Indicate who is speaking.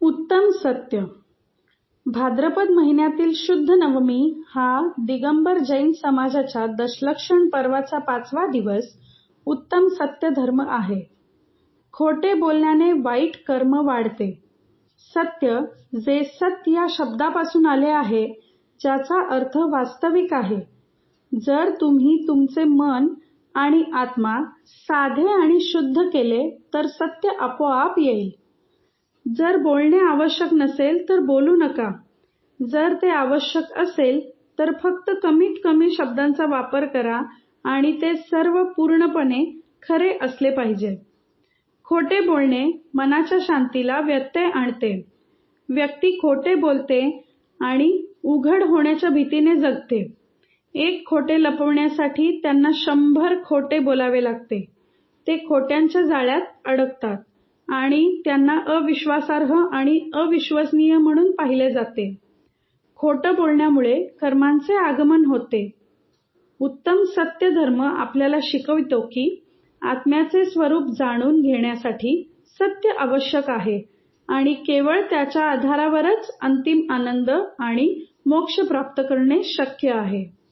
Speaker 1: उत्तम सत्य. भाद्रपद महिन्यातील शुद्ध नवमी हा दिगंबर जैन समाजाच्या दशलक्षण पर्वाचा 5वा दिवस उत्तम सत्य धर्म आहे. खोटे बोलण्याने वाईट कर्म वाढते. सत्य, जे सत या शब्दापासून आले आहे, ज्याचा अर्थ वास्तविक आहे. जर तुम्ही तुमचे मन आणि आत्मा साधे आणि शुद्ध केले तर सत्य आपोआप येईल. जर बोलणे आवश्यक नसेल तर बोलू नका. जर ते आवश्यक असेल तर फक्त कमीत कमी शब्दांचा वापर करा आणि ते सर्व पूर्णपणे खरे असले पाहिजे. खोटे बोलणे मनाच्या शांतीला व्यत्यय आणते. व्यक्ती खोटे बोलते आणि उघड होण्याच्या भीतीने जगते. एक खोटे लपवण्यासाठी त्यांना 100 खोटे बोलावे लागते. ते खोट्यांच्या जाळ्यात अडकतात आणि त्यांना अविश्वासार्ह आणि अविश्वसनीय म्हणून पाहिले जाते. खोटं बोलण्यामुळे कर्मांचे आगमन होते. उत्तम सत्य धर्म आपल्याला शिकवितो की आत्म्याचे स्वरूप जाणून घेण्यासाठी सत्य आवश्यक आहे आणि केवळ त्याच्या आधारावरच अंतिम आनंद आणि मोक्ष प्राप्त करणे शक्य आहे.